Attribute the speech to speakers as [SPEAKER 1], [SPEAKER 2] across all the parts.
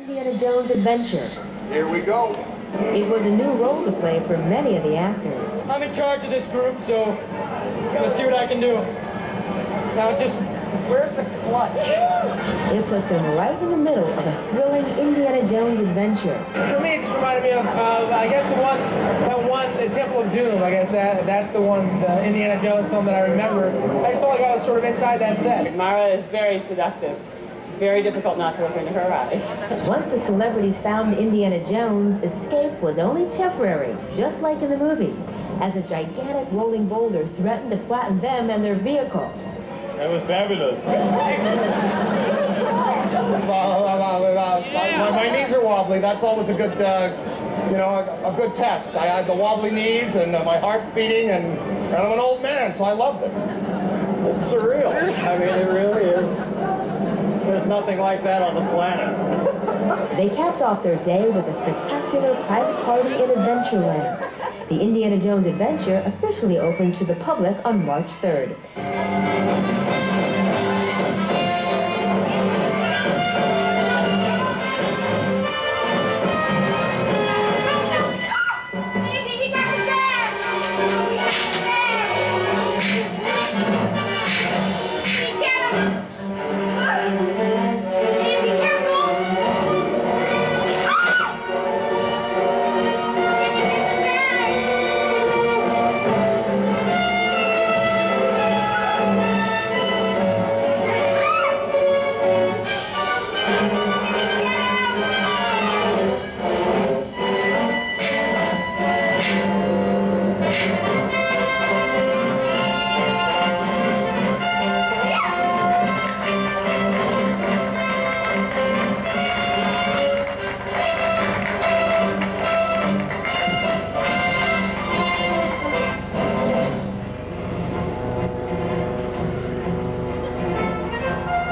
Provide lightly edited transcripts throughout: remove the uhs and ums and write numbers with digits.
[SPEAKER 1] Indiana Jones Adventure.
[SPEAKER 2] Here we go.
[SPEAKER 1] It was a new role to play for many of the actors.
[SPEAKER 3] I'm in charge of this group, so let's see what I can do. Now just, where's the clutch?
[SPEAKER 1] It put them right in the middle of a thrilling Indiana Jones adventure.
[SPEAKER 3] For me, it just reminded me of I guess the Temple of Doom. I guess that's the one, the Indiana Jones film that I remember. I just felt like I was sort of inside that set.
[SPEAKER 4] Mara is very seductive. Very difficult not to look into her eyes.
[SPEAKER 1] Once the celebrities found Indiana Jones, escape was only temporary, just like in the movies, as a gigantic rolling boulder threatened to flatten them and their vehicle.
[SPEAKER 5] That was fabulous.
[SPEAKER 2] My knees are wobbly. That's always a good, a good test. I had the wobbly knees and my heart's beating, and I'm an old man, so I love this.
[SPEAKER 5] It's surreal. I mean, it really is. There's nothing like that on the planet.
[SPEAKER 1] They capped off their day with a spectacular private party in Adventureland. The Indiana Jones Adventure officially opens to the public on March 3rd.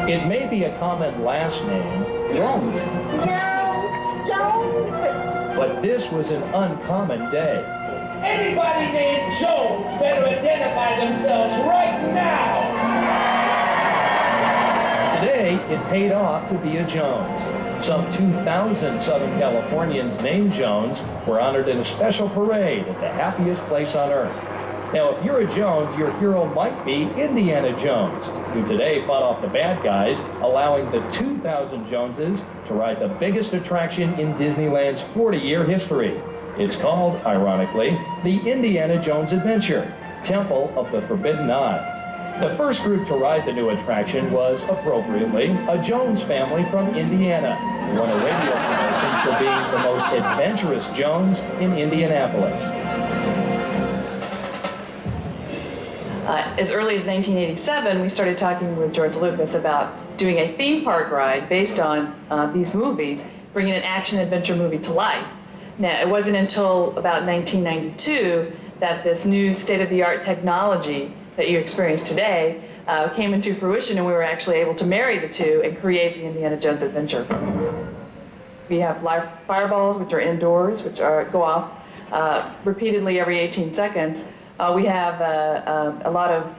[SPEAKER 6] It may be a common last name,
[SPEAKER 2] Jones.
[SPEAKER 6] but this was an uncommon day.
[SPEAKER 7] Anybody named Jones better identify themselves right now!
[SPEAKER 6] Today, it paid off to be a Jones. Some 2,000 Southern Californians named Jones were honored in a special parade at the happiest place on earth. Now, if you're a Jones, your hero might be Indiana Jones, who today fought off the bad guys, allowing the 2,000 Joneses to ride the biggest attraction in Disneyland's 40-year history. It's called, ironically, the Indiana Jones Adventure, Temple of the Forbidden Eye. The first group to ride the new attraction was, appropriately, a Jones family from Indiana, who won a radio promotion for being the most adventurous Jones in Indianapolis.
[SPEAKER 4] As early as 1987, we started talking with George Lucas about doing a theme park ride based on these movies, bringing an action-adventure movie to life. Now, it wasn't until about 1992 that this new state-of-the-art technology that you experience today came into fruition, and we were actually able to marry the two and create the Indiana Jones Adventure. We have live fireballs, which are indoors, which go off repeatedly every 18 seconds. We have a lot of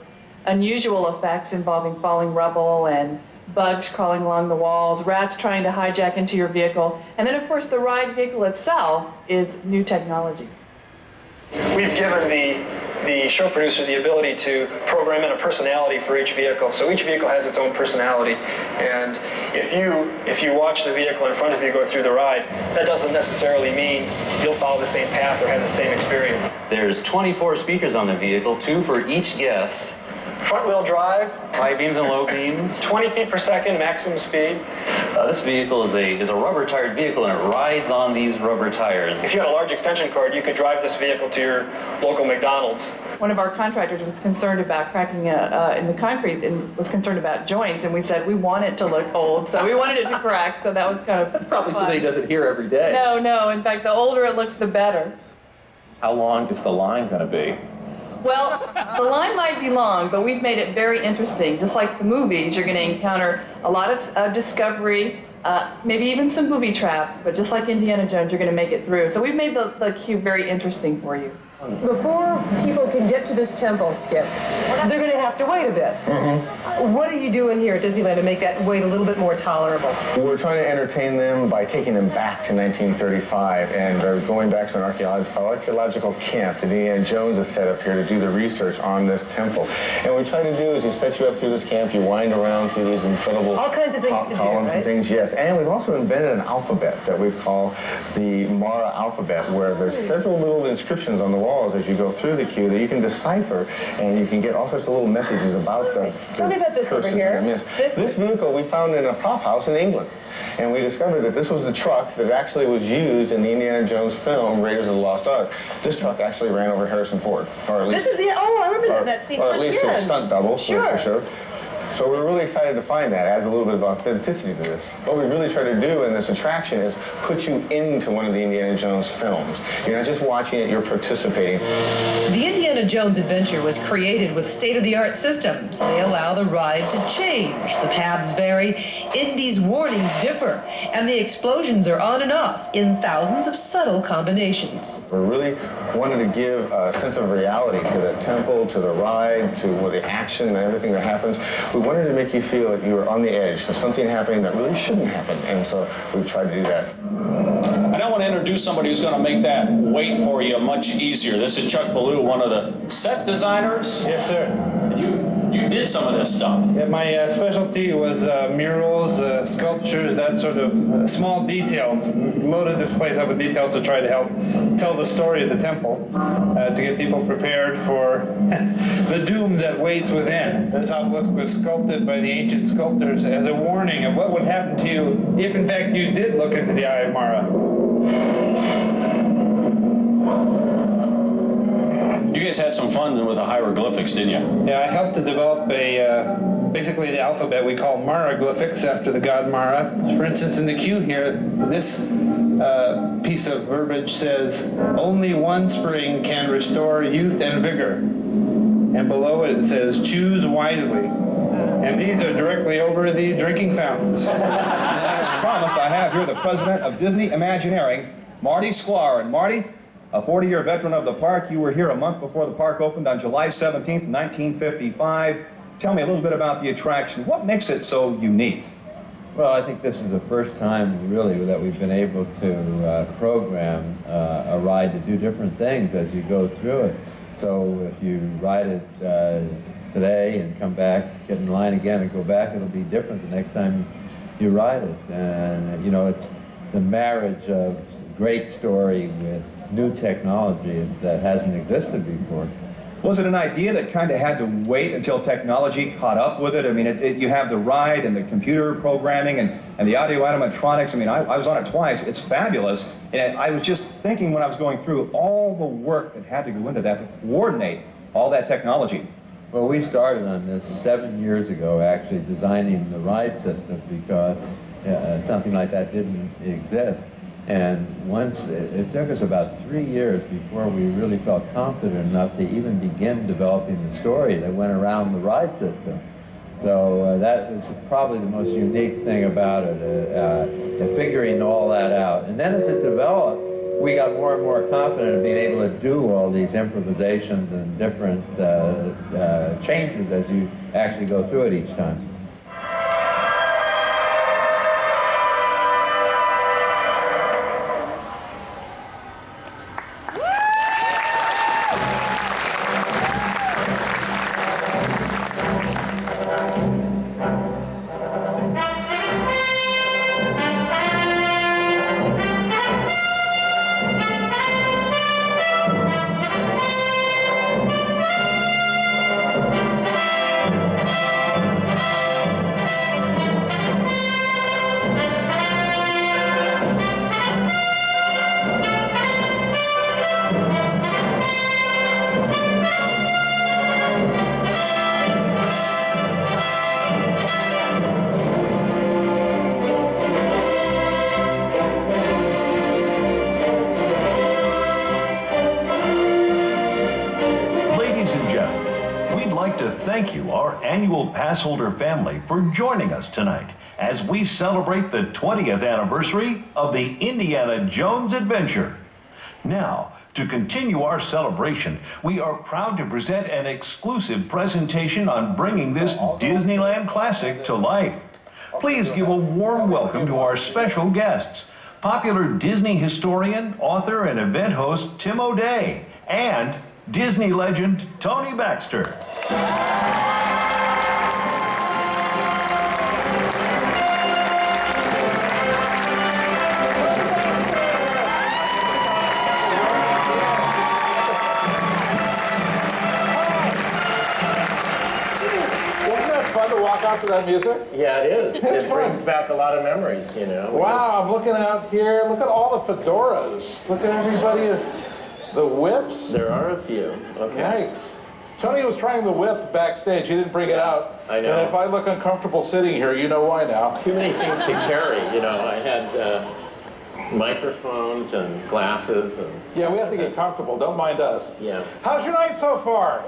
[SPEAKER 4] unusual effects involving falling rubble and bugs crawling along the walls, rats trying to hijack into your vehicle, and then of course the ride vehicle itself is new technology.
[SPEAKER 8] We've given the show producer the ability to program in a personality for each vehicle. So each vehicle has its own personality. And if you watch the vehicle in front of you go through the ride, that doesn't necessarily mean you'll follow the same path or have the same experience.
[SPEAKER 9] There's 24 speakers on the vehicle, 2 for each guest.
[SPEAKER 8] Front-wheel drive,
[SPEAKER 9] High beams and low beams.
[SPEAKER 8] 20 feet per second, maximum speed.
[SPEAKER 9] This vehicle is a rubber-tired vehicle, and it rides on these rubber tires.
[SPEAKER 8] If you had a large extension cord, you could drive this vehicle to your local McDonald's.
[SPEAKER 4] One of our contractors was concerned about cracking in the concrete and was concerned about joints, and we said we want it to look old, so we wanted it to crack, so that was kind of
[SPEAKER 10] Probably
[SPEAKER 4] fun.
[SPEAKER 10] somebody doesn't hear every day.
[SPEAKER 4] No. In fact, the older it looks, the better.
[SPEAKER 10] How long is the line going to be?
[SPEAKER 4] Well, the line might be long, but we've made it very interesting. Just like the movies, you're going to encounter a lot of discovery, maybe even some booby traps, but just like Indiana Jones, you're going to make it through. So we've made the queue very interesting for you.
[SPEAKER 11] Before people can get to this temple, Skip, they're going to have to wait a bit. What are you doing here at Disneyland to make that wait a little bit more tolerable?
[SPEAKER 12] We're trying to entertain them by taking them back to 1935, and they're going back to an archaeological camp that Indiana Jones has set up here to do the research on this temple. And what we try to do is we set you up through this camp, you wind around through these incredible
[SPEAKER 11] all kinds of things to do,
[SPEAKER 12] columns
[SPEAKER 11] right?
[SPEAKER 12] and things, yes. And we've also invented an alphabet that we call the Mara alphabet, where there's several little inscriptions on the walls as you go through the queue that you can decipher, and you can get all sorts of little messages about the
[SPEAKER 11] Tell me about this over here.
[SPEAKER 12] This vehicle we found in a prop house in England. And we discovered that this was the truck that actually was used in the Indiana Jones film, Raiders of the Lost Ark. This truck actually ran over Harrison Ford. Or at least,
[SPEAKER 11] This is the, oh, I remember that scene.
[SPEAKER 12] Or at least a stunt double,
[SPEAKER 11] sure.
[SPEAKER 12] for sure. So we're really excited to find that. It adds a little bit of authenticity to this. What we really try to do in this attraction is put you into one of the Indiana Jones films. You're not just watching it, you're participating.
[SPEAKER 11] The Indiana Jones adventure was created with state-of-the-art systems. They allow the ride to change. The paths vary, Indy's warnings differ, and the explosions are on and off in thousands of subtle combinations.
[SPEAKER 12] We really wanted to give a sense of reality to the temple, to the ride, to the action and everything that happens. We wanted to make you feel like you were on the edge of something happening that really shouldn't happen, and so we tried to do that.
[SPEAKER 13] And I want to introduce somebody who's going to make that wait for you much easier. This is Chuck Ballou, one of the set designers.
[SPEAKER 14] Yes, sir.
[SPEAKER 13] You did some of this stuff.
[SPEAKER 14] Yeah, my specialty was murals, sculptures, that sort of small details. Loaded this place up with details to try to help tell the story of the temple, to get people prepared for the doom that waits within. This obelisk was sculpted by the ancient sculptors as a warning of what would happen to you if, in fact, you did look into the eye of Mara.
[SPEAKER 13] You guys had some fun with the hieroglyphics, didn't you?
[SPEAKER 14] Yeah, I helped to develop basically the alphabet we call Maraglyphics after the god Mara. For instance, in the queue here, this piece of verbiage says, "Only one spring can restore youth and vigor." And below it says, "Choose wisely." And these are directly over the drinking fountains.
[SPEAKER 15] As promised, I have here the president of Disney Imagineering, Marty Sklar. And Marty, a 40-year veteran of the park, you were here a month before the park opened on July 17th, 1955. Tell me a little bit about the attraction. What makes it so unique?
[SPEAKER 16] Well, I think this is the first time, really, that we've been able to program a ride to do different things as you go through it. So if you ride it today and come back, get in line again and go back, it'll be different the next time you ride it. And, you know, it's the marriage of great story with new technology that hasn't existed before.
[SPEAKER 15] Was it an idea that kind of had to wait until technology caught up with it? I mean, you have the ride and the computer programming and the audio animatronics. I mean, I was on it twice. It's fabulous. And I was just thinking when I was going through all the work that had to go into that to coordinate all that technology.
[SPEAKER 16] Well, we started on this 7 years ago, actually designing the ride system because something like that didn't exist. And once, it took us about 3 years before we really felt confident enough to even begin developing the story that went around the ride system. So that was probably the most unique thing about it, figuring all that out. And then as it developed, we got more and more confident in being able to do all these improvisations and different changes as you actually go through it each time.
[SPEAKER 17] Thank you, our annual passholder family, for joining us tonight as we celebrate the 20th anniversary of the Indiana Jones adventure. Now, to continue our celebration, we are proud to present an exclusive presentation on bringing this Disneyland classic to life. Please give a warm welcome to our special guests, popular Disney historian, author, and event host Tim O'Day, and Disney legend Tony Baxter.
[SPEAKER 18] Fun to walk out to that music?
[SPEAKER 10] Yeah, it is.
[SPEAKER 18] It's
[SPEAKER 10] It
[SPEAKER 18] fun.
[SPEAKER 10] brings back a lot of memories, you know.
[SPEAKER 18] Wow, I'm looking out here. Look at all the fedoras. Look at everybody. The whips.
[SPEAKER 10] There are a few. Okay.
[SPEAKER 18] Yikes. Tony was trying the whip backstage. He didn't bring it out.
[SPEAKER 10] I know.
[SPEAKER 18] And if I look uncomfortable sitting here, you know why now.
[SPEAKER 10] Too many things to carry, you know. I had microphones and glasses and...
[SPEAKER 18] Yeah, we have to get comfortable. Don't mind us.
[SPEAKER 10] Yeah.
[SPEAKER 18] How's your night so far?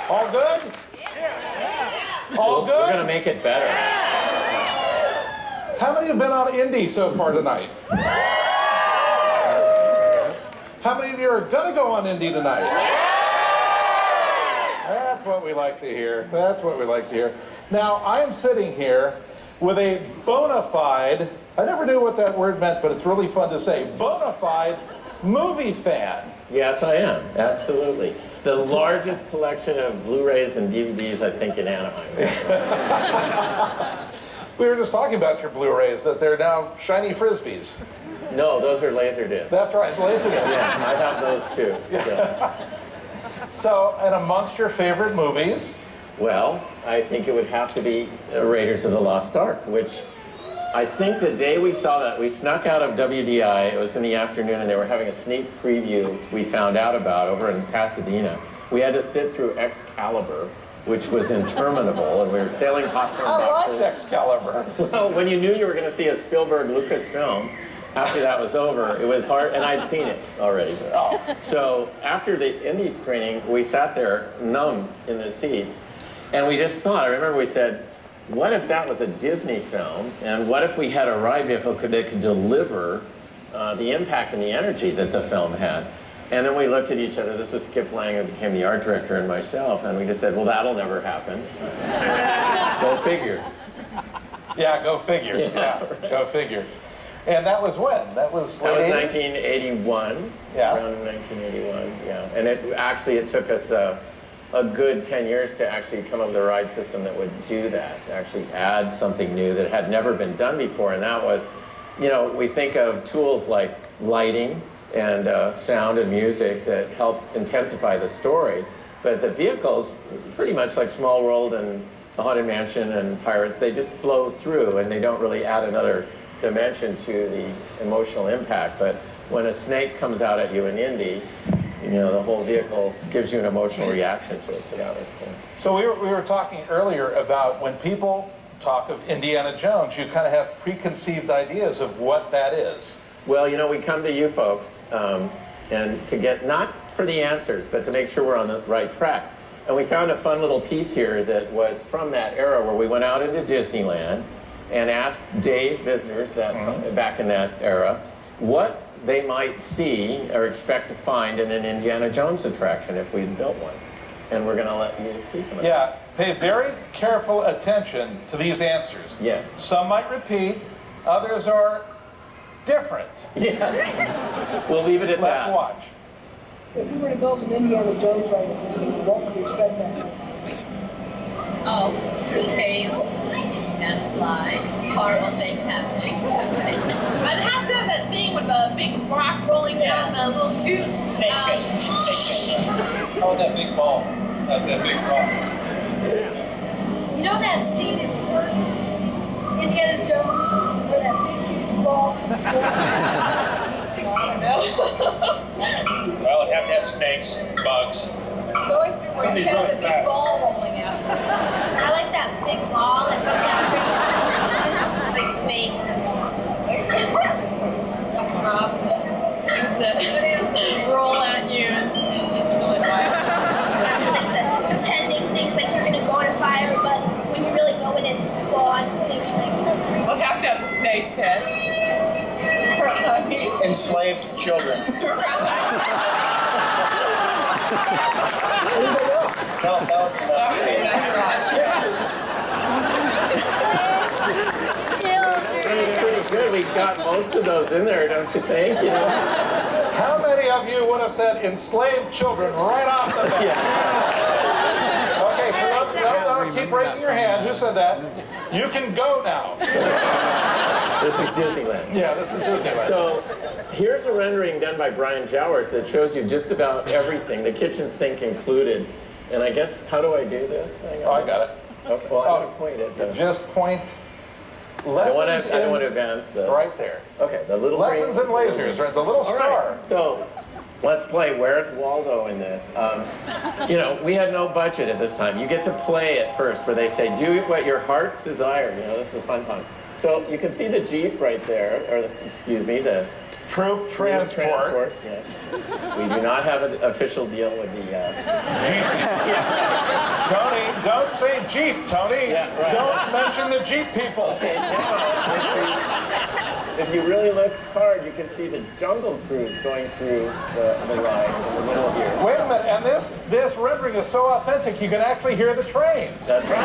[SPEAKER 18] All good? All good?
[SPEAKER 10] We're going to make it better.
[SPEAKER 18] How many have been on Indy so far tonight? How many of you are going to go on Indy tonight? That's what we like to hear. That's what we like to hear. Now, I am sitting here with a bona fide, I never knew what that word meant, but it's really fun to say, bona fide movie fan.
[SPEAKER 10] Yes, I am. Absolutely. The largest collection of Blu-rays and DVDs, I think, in Anaheim.
[SPEAKER 18] We were just talking about your Blu-rays, that they're now shiny Frisbees.
[SPEAKER 10] No, those are Laserdiscs.
[SPEAKER 18] That's right, Laserdiscs.
[SPEAKER 10] Yeah, I have those too.
[SPEAKER 18] So, and amongst your favorite movies?
[SPEAKER 10] Well, I think it would have to be Raiders of the Lost Ark, which I think the day we saw that, we snuck out of WDI. It was in the afternoon, and they were having a sneak preview we found out about over in Pasadena. We had to sit through Excalibur, which was interminable, and we were sailing popcorn boxes.
[SPEAKER 18] I liked Excalibur.
[SPEAKER 10] Well, when you knew you were going to see a Spielberg Lucas film, after that was over, it was hard, and I'd seen it already. So after the Indy screening, we sat there numb in the seats, and we just thought, I remember we said, what if that was a Disney film, and what if we had a ride vehicle that could deliver the impact and the energy that the film had? And then we looked at each other. This was Skip Lang, who became the art director, and myself, and we just said, well, that'll never happen. Go figure.
[SPEAKER 18] Yeah, go figure. Yeah, go figure. And that was when? That was late 80s?
[SPEAKER 10] 1981.
[SPEAKER 18] Yeah.
[SPEAKER 10] Around 1981, yeah. And it took us a good 10 years to actually come up with a ride system that would do that, to actually add something new that had never been done before. And that was, you know, we think of tools like lighting and sound and music that help intensify the story. But the vehicles, pretty much like Small World and The Haunted Mansion and Pirates, they just flow through and they don't really add another dimension to the emotional impact. But when a snake comes out at you in Indy, you know, the whole vehicle gives you an emotional reaction to it, so that was cool.
[SPEAKER 18] So we were talking earlier about when people talk of Indiana Jones, you kind of have preconceived ideas of what that is.
[SPEAKER 10] Well, you know, we come to you folks and to get, not for the answers, but to make sure we're on the right track. And we found a fun little piece here that was from that era where we went out into Disneyland and asked day visitors that back in that era what they might see or expect to find in an Indiana Jones attraction if we'd built one. And we're going to let you see some of
[SPEAKER 18] Yeah, pay very careful attention to these answers.
[SPEAKER 10] Yes.
[SPEAKER 18] Some might repeat, others are different.
[SPEAKER 10] Yeah. We'll leave it at
[SPEAKER 18] Let's
[SPEAKER 10] that.
[SPEAKER 18] watch.
[SPEAKER 19] If you were to build an Indiana Jones ride at Disney, what would you expect that?
[SPEAKER 20] Oh, caves and slide. Horrible things happening. I'd have to have that thing with the big rock rolling down the little chute.
[SPEAKER 7] Snake fish. Oh, that big ball. That big rock.
[SPEAKER 19] You know that scene in the first Indiana Jones where that big huge ball comes
[SPEAKER 20] I don't know.
[SPEAKER 7] Well, it'd have to have snakes, bugs.
[SPEAKER 20] Going through where he has the big ball rolling out. I like that big ball that comes out like snakes. That's what Rob said. Things that roll at you and just really wild.
[SPEAKER 19] Pretending things like you're gonna go on a fire, but when you really go in it's gone.
[SPEAKER 20] We'll have to have the snake pit.
[SPEAKER 2] enslaved children.
[SPEAKER 3] Anybody else?
[SPEAKER 2] No.
[SPEAKER 20] Okay, that's Ross.
[SPEAKER 10] Pretty good. We got most of those in there, don't you think? You know?
[SPEAKER 18] How many of you would have said enslaved children right off the bat? Okay, no, keep raising your hand. Who said that? You can go now.
[SPEAKER 10] This is Disneyland.
[SPEAKER 18] Yeah, this is Disneyland.
[SPEAKER 10] So here's a rendering done by Brian Jowers that shows you just about everything, the kitchen sink included. And I guess, how do I do this thing?
[SPEAKER 18] Oh, I got it.
[SPEAKER 10] Okay, well, I'm going to point it.
[SPEAKER 18] Just point
[SPEAKER 10] I don't want to advance the...
[SPEAKER 18] Right there.
[SPEAKER 10] Okay, the little...
[SPEAKER 18] Lessons in lasers, right? The little star.
[SPEAKER 10] Right. So let's play Where's Waldo in this. You know, we had no budget at this time. You get to play at first where they say, do what your heart's desire. You know, this is a fun time. So you can see the Jeep right there, or excuse me, the
[SPEAKER 18] Troop Transport.
[SPEAKER 10] Yeah. We do not have an official deal with the
[SPEAKER 18] Jeep. Tony, don't say Jeep, Tony.
[SPEAKER 10] Yeah, right.
[SPEAKER 18] Don't mention the Jeep people.
[SPEAKER 10] Okay, if you really look hard, you can see the Jungle Cruise going through the ride in the middle here.
[SPEAKER 18] Wait a minute, and this rendering is so authentic, you can actually hear the train.
[SPEAKER 10] That's right.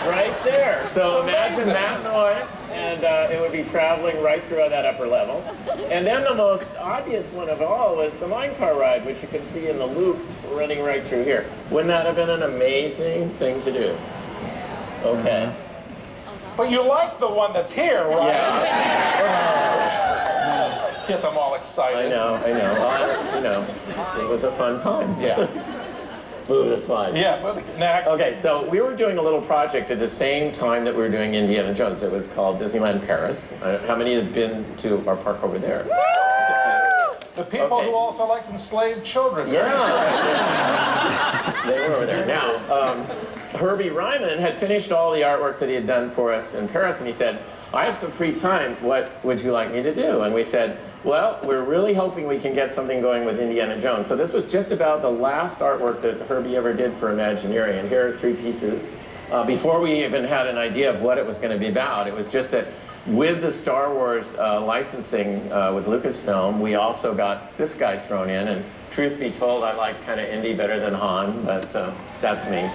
[SPEAKER 10] Right there. So imagine that noise, and it would be traveling right through that upper level. And then the most obvious one of all was the mine car ride, which you can see in the loop running right through here. Wouldn't that have been an amazing thing to do? Okay.
[SPEAKER 18] But you like the one that's here, right?
[SPEAKER 10] Yeah.
[SPEAKER 18] Get them all excited.
[SPEAKER 10] I know. You know, it was a fun time.
[SPEAKER 18] Yeah.
[SPEAKER 10] Move the slide.
[SPEAKER 18] Yeah, next.
[SPEAKER 10] Okay, so we were doing a little project at the same time that we were doing Indiana Jones. It was called Disneyland Paris. How many have been to our park over there?
[SPEAKER 18] The people who also liked enslaved children.
[SPEAKER 10] Yeah. They were over there. Now, Herbie Ryman had finished all the artwork that he had done for us in Paris, and he said, I have some free time. What would you like me to do? And we said, well, we're really hoping we can get something going with Indiana Jones. So this was just about the last artwork that Herbie ever did for Imagineering. And here are 3 pieces. Before we even had an idea of what it was going to be about, it was just that with the Star Wars licensing with Lucasfilm, we also got this guy thrown in. And truth be told, I like kind of Indy better than Han, but that's me.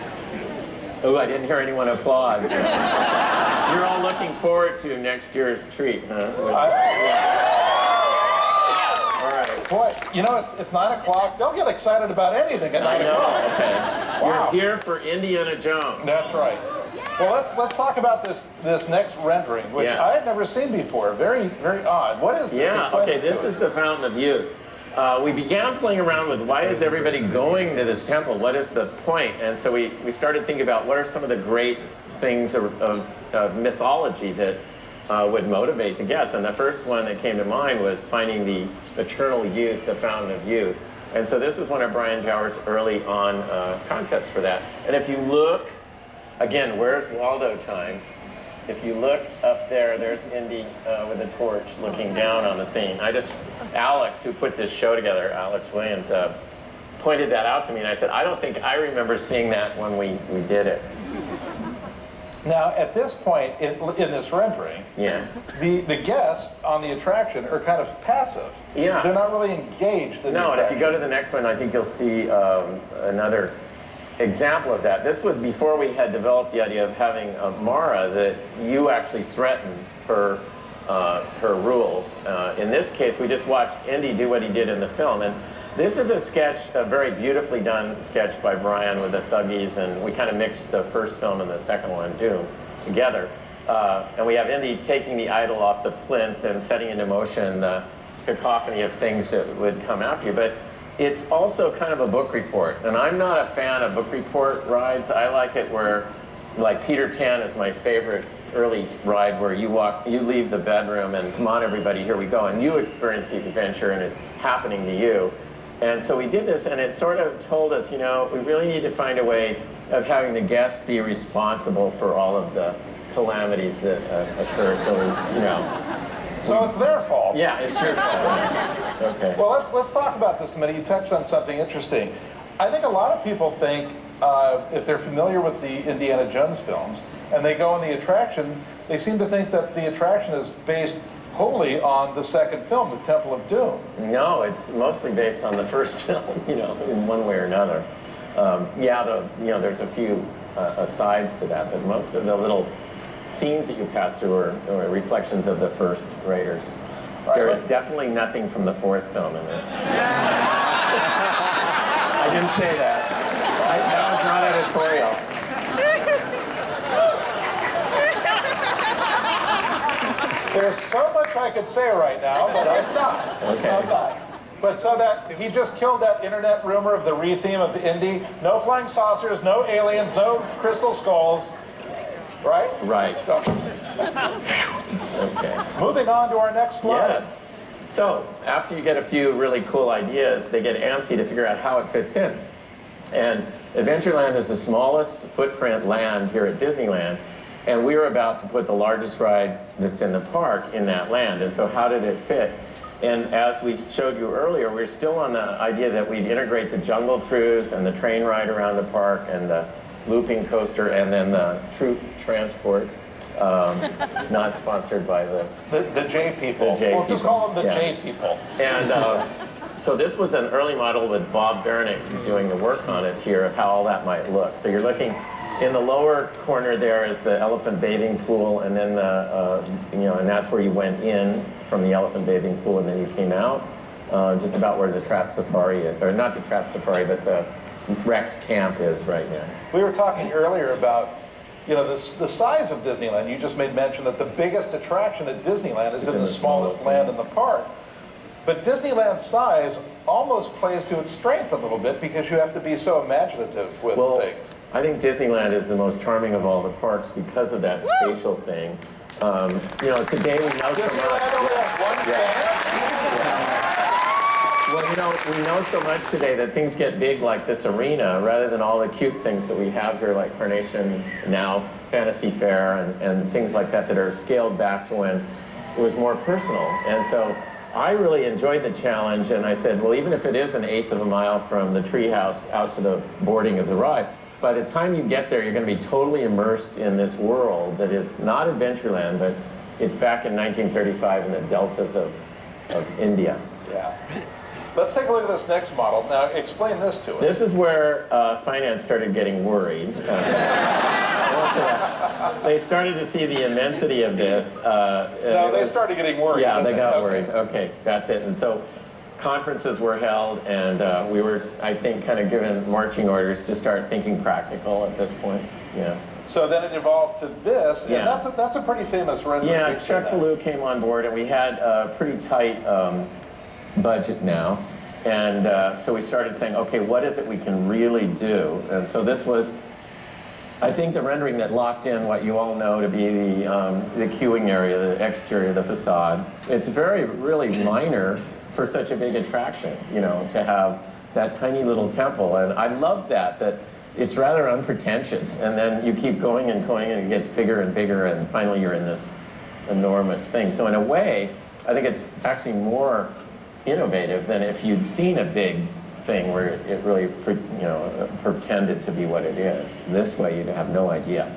[SPEAKER 10] Oh, I didn't hear anyone applaud. So. You're all looking forward to next year's treat, huh? All right.
[SPEAKER 18] Boy, you know, it's 9 o'clock. They'll get excited about anything at 9 o'clock.
[SPEAKER 10] Okay.
[SPEAKER 18] Wow.
[SPEAKER 10] You're here for Indiana Jones.
[SPEAKER 18] That's right. Well, let's talk about this next rendering, which I had never seen before. Very, very odd. What is this?
[SPEAKER 10] Yeah, okay, this is the Fountain of Youth. We began playing around with why is everybody going to this temple? What is the point? And so we started thinking about what are some of the great things of mythology that would motivate the guests. And the first one that came to mind was finding the eternal youth, the Fountain of Youth. And so this was one of Brian Jowers' early on concepts for that. And if you look, again, where's Waldo time? If you look up there, there's Indy with a torch looking down on the scene. Alex, who put this show together, Alex Williams, pointed that out to me, and I said, I don't think I remember seeing that when we did it.
[SPEAKER 18] Now, at this point in this rendering, the guests on the attraction are kind of passive.
[SPEAKER 10] Yeah.
[SPEAKER 18] They're not really engaged in the attraction.
[SPEAKER 10] And if you go to the next one, I think you'll see another example of that. This was before we had developed the idea of having Mara, that you actually threaten her rules. In this case, we just watched Indy do what he did in the film. And this is a sketch, a very beautifully done sketch by Brian with the Thuggies, and we kind of mixed the first film and the second one, Doom, together. And we have Indy taking the idol off the plinth and setting into motion the cacophony of things that would come after you. But it's also kind of a book report. And I'm not a fan of book report rides. I like it where, like Peter Pan is my favorite early ride, where you leave the bedroom and come on everybody, here we go. And you experience the adventure and it's happening to you. And so we did this, and it sort of told us, you know, we really need to find a way of having the guests be responsible for all of the calamities that occur. So, you know.
[SPEAKER 18] So it's their fault.
[SPEAKER 10] Yeah, it's your fault. Okay.
[SPEAKER 18] Well, let's talk about this a minute. You touched on something interesting. I think a lot of people think, if they're familiar with the Indiana Jones films, and they go on the attraction, they seem to think that the attraction is based wholly on the second film, The Temple of Doom.
[SPEAKER 10] No, it's mostly based on the first film, you know, in one way or another. There's a few asides to that, but most of the little scenes that you pass through are reflections of the first Raiders. There is definitely nothing from the fourth film in this. I didn't say that. That was not editorial.
[SPEAKER 18] There's so much I could say right now, but I'm not.
[SPEAKER 10] Okay.
[SPEAKER 18] I'm not. But so that he just killed that internet rumor of the re-theme of Indy. No flying saucers, no aliens, no crystal skulls. Right?
[SPEAKER 10] Right. Okay.
[SPEAKER 18] Moving on to our next slide.
[SPEAKER 10] Yes. So after you get a few really cool ideas, they get antsy to figure out how it fits in. And Adventureland is the smallest footprint land here at Disneyland. And we were about to put the largest ride that's in the park in that land. And so how did it fit? And as we showed you earlier, we're still on the idea that we'd integrate the Jungle Cruise and the train ride around the park and the looping coaster and then the troop transport. Not sponsored by the
[SPEAKER 18] J people. We'll just call them the J people.
[SPEAKER 10] And so this was an early model with Bob Bernick doing the work on it here of how all that might look. So you're looking in the lower corner there is the elephant bathing pool, and then and that's where you went in from the elephant bathing pool, and then you came out just about where the Trap Safari is, or not the Trap Safari, but the wrecked camp is right now.
[SPEAKER 18] We were talking earlier about the size of Disneyland. You just made mention that the biggest attraction at Disneyland is in the smallest land in the park. But Disneyland's size almost plays to its strength a little bit because you have to be so imaginative with things.
[SPEAKER 10] I think Disneyland is the most charming of all the parks because of that spatial thing. Today we know so much. Well, we know so much today that things get big like this arena rather than all the cute things that we have here like Carnation Now, Fantasy Fair, and things like that are scaled back to when it was more personal. And so I really enjoyed the challenge, and I said, well, even if it is an eighth of a mile from the treehouse out to the boarding of the ride, by the time you get there, you're going to be totally immersed in this world that is not Adventureland, but it's back in 1935 in the deltas of India.
[SPEAKER 18] Yeah. Let's take a look at this next model. Now, explain this to us.
[SPEAKER 10] This is where finance started getting worried. They started to see the immensity of this.
[SPEAKER 18] They started getting worried.
[SPEAKER 10] Yeah, they got worried. Okay, that's it. And so conferences were held, and we were, I think, kind of given marching orders to start thinking practical at this point. Yeah.
[SPEAKER 18] So then it evolved to this, and
[SPEAKER 10] Yeah.
[SPEAKER 18] that's a pretty famous rendering.
[SPEAKER 10] Yeah, Chuck Ballou came on board, and we had a pretty tight budget now. And so we started saying, okay, what is it we can really do? And so this was, I think, the rendering that locked in what you all know to be the queuing area, the exterior, the facade. It's really minor for such a big attraction, to have that tiny little temple. And I love that it's rather unpretentious. And then you keep going and going, and it gets bigger and bigger, and finally you're in this enormous thing. So in a way, I think it's actually more innovative than if you'd seen a big thing where it really pretended to be what it is. This way you'd have no idea.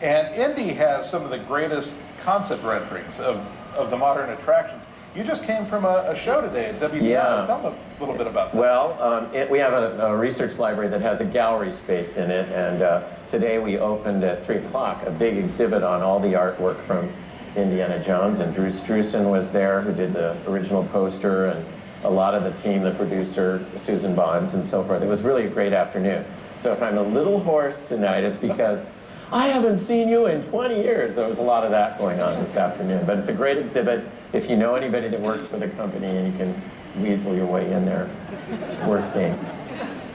[SPEAKER 18] And Indy has some of the greatest concept renderings of the modern attractions. You just came from a show today at WDI.
[SPEAKER 10] Yeah.
[SPEAKER 18] Tell them a little bit about that.
[SPEAKER 10] Well, we have a research library that has a gallery space in it, and today we opened at 3 o'clock a big exhibit on all the artwork from Indiana Jones, and Drew Struzan was there, who did the original poster, and a lot of the team, the producer, Susan Bonds, and so forth. It was really a great afternoon. So if I'm a little hoarse tonight, it's because I haven't seen you in 20 years. There was a lot of that going on this afternoon. But it's a great exhibit. If you know anybody that works for the company and you can weasel your way in there, it's worth seeing.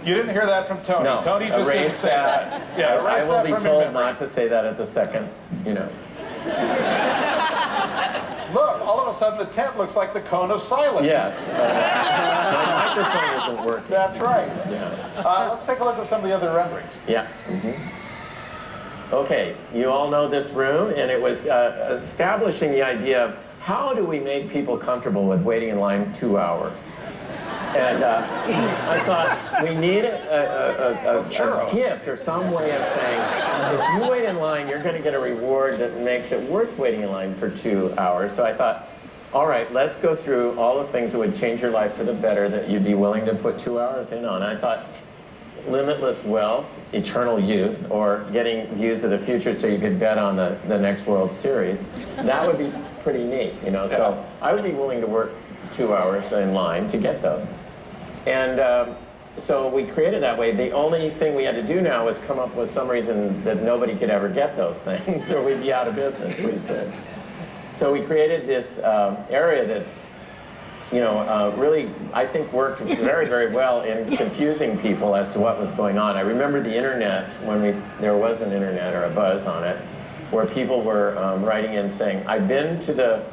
[SPEAKER 18] You didn't hear that from Tony.
[SPEAKER 10] No,
[SPEAKER 18] Tony just didn't say that. Yeah,
[SPEAKER 10] I will be told not to say that at the second,
[SPEAKER 18] Look, all of a sudden the tent looks like the cone of silence.
[SPEAKER 10] Yes. My microphone isn't working.
[SPEAKER 18] That's right.
[SPEAKER 10] Yeah.
[SPEAKER 18] Let's take a look at some of the other renderings.
[SPEAKER 10] Yeah. Okay, you all know this room, and it was establishing the idea of how do we make people comfortable with waiting in line 2 hours? And I thought we need a gift or some way of saying, if you wait in line, you're going to get a reward that makes it worth waiting in line for 2 hours. So I thought, all right, let's go through all the things that would change your life for the better that you'd be willing to put 2 hours in on. And I thought, limitless wealth, eternal youth, or getting views of the future so you could bet on the next World Series, that would be pretty neat, you know. So I would be willing to work 2 hours in line to get those. And so we created that way. The only thing we had to do now was come up with some reason that nobody could ever get those things, or we'd be out of business pretty quick. So we created this area that's, you know, really, I think worked very, very well in confusing people as to what was going on. I remember the internet, when there was an internet or a buzz on it, where people were writing in saying, I've been to the,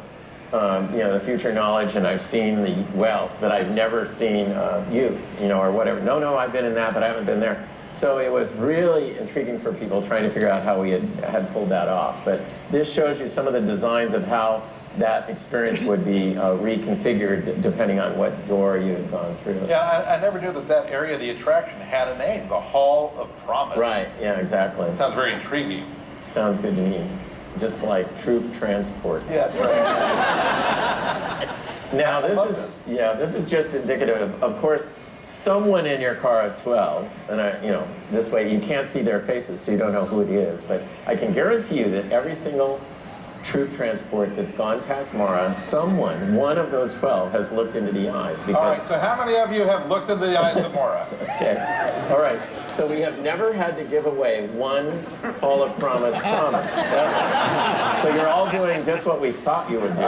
[SPEAKER 10] you know, the future knowledge and I've seen the wealth, but I've never seen youth, you know, or whatever. No, I've been in that, but I haven't been there. So it was really intriguing for people trying to figure out how we had pulled that off. But this shows you some of the designs of how that experience would be reconfigured depending on what door you had gone through.
[SPEAKER 18] Yeah, I never knew that area of the attraction had a name, the Hall of Promise.
[SPEAKER 10] Right, yeah, exactly.
[SPEAKER 18] It sounds very intriguing.
[SPEAKER 10] Sounds good to me. Just like troop transport.
[SPEAKER 18] Yeah, that's right.
[SPEAKER 10] Now this is just indicative of course, someone in your car of 12, and you know, this way you can't see their faces, so you don't know who it is, but I can guarantee you that every single troop transport that's gone past Mara, someone, one of those 12, has looked into the eyes. Because,
[SPEAKER 18] all right, so how many of you have looked into the eyes of Mara?
[SPEAKER 10] Okay, all right. So we have never had to give away one Hall of Promise promise. So you're all doing just what we thought you would do.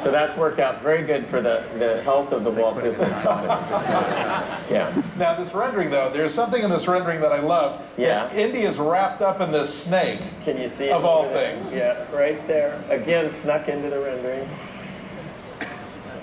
[SPEAKER 10] So that's worked out very good for the health of the Walt Disney Company. Yeah.
[SPEAKER 18] Now this rendering though, there's something in this rendering that I love.
[SPEAKER 10] Yeah.
[SPEAKER 18] Indy is wrapped up in this snake.
[SPEAKER 10] Can you see it?
[SPEAKER 18] Of all things.
[SPEAKER 10] Yeah, right there. Again, snuck into the rendering.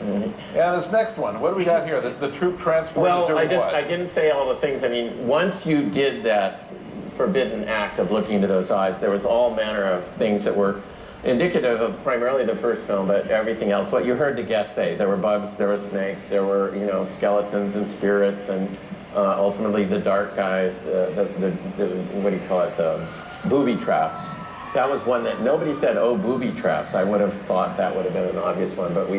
[SPEAKER 18] And this next one, what do we got here? The troop transport is doing what?
[SPEAKER 10] I didn't say all the things. I mean, once you did that forbidden act of looking into those eyes, there was all manner of things that were indicative of primarily the first film, but everything else. What you heard the guests say, there were bugs, there were snakes, there were, you know, skeletons and spirits, and ultimately the dark guys, what do you call it, the booby traps. That was one that nobody said, oh, booby traps. I would have thought that would have been an obvious one, but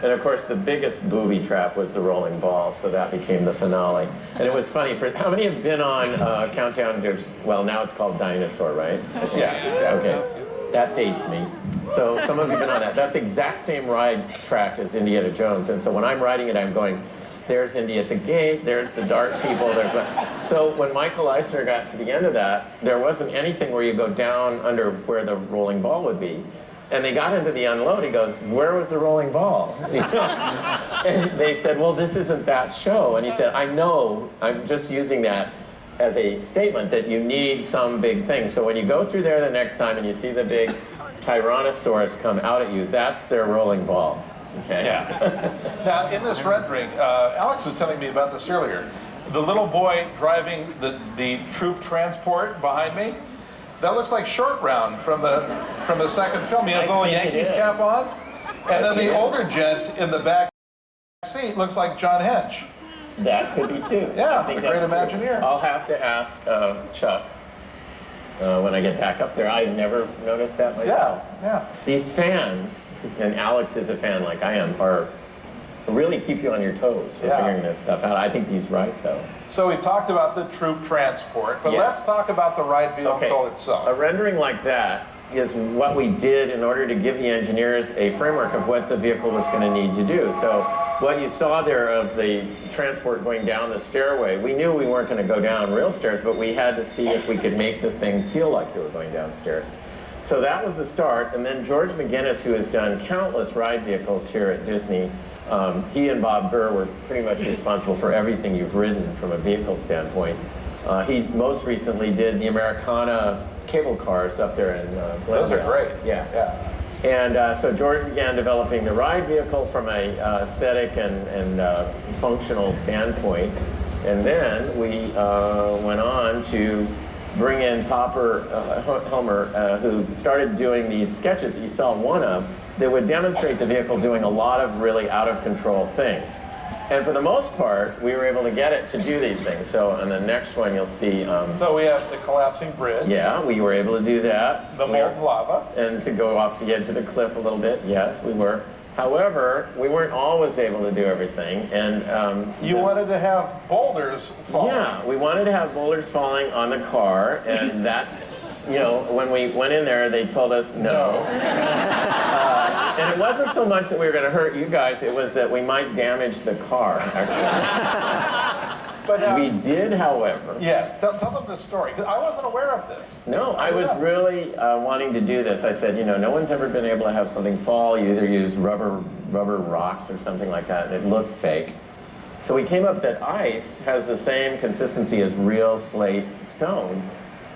[SPEAKER 10] and of course the biggest booby trap was the rolling ball, so that became the finale. And it was funny, how many have been on Countdown to, well, now it's called Dinosaur, right?
[SPEAKER 18] Yeah.
[SPEAKER 10] Okay, that dates me. So some of you have been on that. That's the exact same ride track as Indiana Jones, and so when I'm riding it, I'm going, there's Indy at the gate, there's the dark people, there's that. So when Michael Eisner got to the end of that, there wasn't anything where you go down under where the rolling ball would be. And they got into the unload, he goes, where was the rolling ball? You know? And they said, well, this isn't that show. And he said, I know, I'm just using that as a statement that you need some big thing. So when you go through there the next time and you see the big Tyrannosaurus come out at you, that's their rolling ball. Okay.
[SPEAKER 18] Yeah. Now, in this rendering, Alex was telling me about this earlier. The little boy driving the troop transport behind me, that looks like Short Round from the second film. He has a little Yankees cap on. And then the older gent in the back seat looks like John Hench.
[SPEAKER 10] That could be too.
[SPEAKER 18] Yeah, the great Imagineer.
[SPEAKER 10] I'll have to ask Chuck when I get back up there. I never noticed that myself.
[SPEAKER 18] Yeah.
[SPEAKER 10] These fans, and Alex is a fan like I am, are really keep you on your toes for figuring this stuff out. I think he's right, though.
[SPEAKER 18] So we've talked about the troop transport, but let's talk about the ride vehicle itself.
[SPEAKER 10] A rendering like that is what we did in order to give the engineers a framework of what the vehicle was going to need to do. So what you saw there of the transport going down the stairway, we knew we weren't going to go down real stairs, but we had to see if we could make the thing feel like you were going downstairs. So that was the start, and then George McGinnis, who has done countless ride vehicles here at Disney, he and Bob Gurr were pretty much responsible for everything you've ridden from a vehicle standpoint. He most recently did the Americana cable cars up there in Glendale.
[SPEAKER 18] Those are great.
[SPEAKER 10] Yeah. And so George began developing the ride vehicle from a aesthetic and functional standpoint. And then we went on to bring in Topper Helmer, who started doing these sketches that you saw one of, that would demonstrate the vehicle doing a lot of really out-of-control things. And for the most part, we were able to get it to do these things. So on the next one, you'll see.
[SPEAKER 18] So we have the collapsing bridge.
[SPEAKER 10] Yeah, we were able to do that.
[SPEAKER 18] The molten lava.
[SPEAKER 10] And to go off the edge of the cliff a little bit. Yes, we were. However, we weren't always able to do everything. And
[SPEAKER 18] you wanted to have boulders falling.
[SPEAKER 10] Yeah, we wanted to have boulders falling on the car, and that. You know, when we went in there, they told us no. And it wasn't so much that we were going to hurt you guys, it was that we might damage the car, actually.
[SPEAKER 18] But
[SPEAKER 10] we did, however.
[SPEAKER 18] Yes, tell them this story, because I wasn't aware of this.
[SPEAKER 10] No, I was really wanting to do this. I said, you know, no one's ever been able to have something fall. You either use rubber rocks or something like that, and it looks fake. So we came up that ice has the same consistency as real slate stone.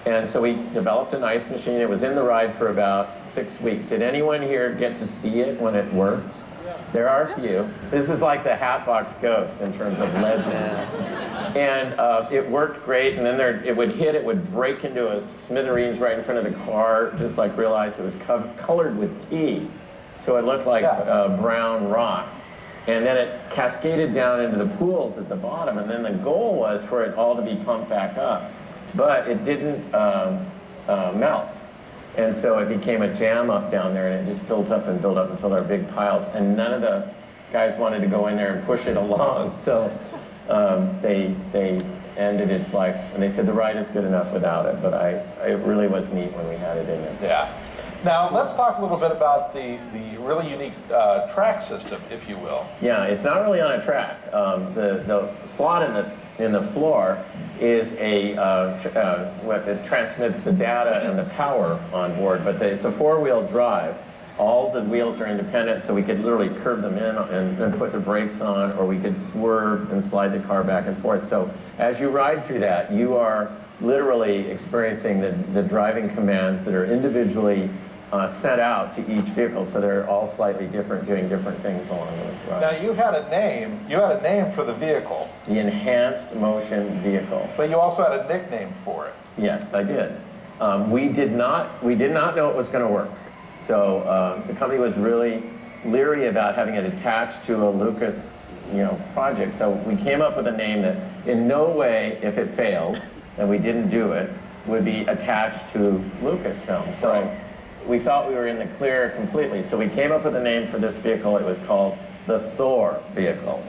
[SPEAKER 10] And so we developed an ice machine. It was in the ride for about 6 weeks. Did anyone here get to see it when it worked? There are a few. This is like the Hatbox Ghost in terms of legend. And it worked great, and then it would hit, it would break into a smithereens right in front of the car, just like realized it was colored with tea. So it looked like brown rock. And then it cascaded down into the pools at the bottom, and then the goal was for it all to be pumped back up. But it didn't melt. And so it became a jam up down there, and it just built up and built up until there were big piles. And none of the guys wanted to go in there and push it along. So they ended its life. And they said the ride is good enough without it. But it really was neat when we had it in there.
[SPEAKER 18] Yeah. Now, let's talk a little bit about the really unique track system, if you will.
[SPEAKER 10] Yeah, it's not really on a track. The slot in the floor is it transmits the data and the power on board, but it's a four-wheel drive. All the wheels are independent, so we could literally curve them in and put the brakes on, or we could swerve and slide the car back and forth. So as you ride through that, you are literally experiencing the driving commands that are individually sent out to each vehicle, so they're all slightly different, doing different things along the ride.
[SPEAKER 18] Now you had a name for the vehicle.
[SPEAKER 10] The Enhanced Motion Vehicle.
[SPEAKER 18] But you also had a nickname for it.
[SPEAKER 10] Yes, I did. We did not know it was going to work. So the company was really leery about having it attached to a Lucas, project. So we came up with a name that in no way, if it failed, and we didn't do it, would be attached to Lucasfilm. So. Right. We thought we were in the clear completely, so we came up with a name for this vehicle. It was called the Thor vehicle.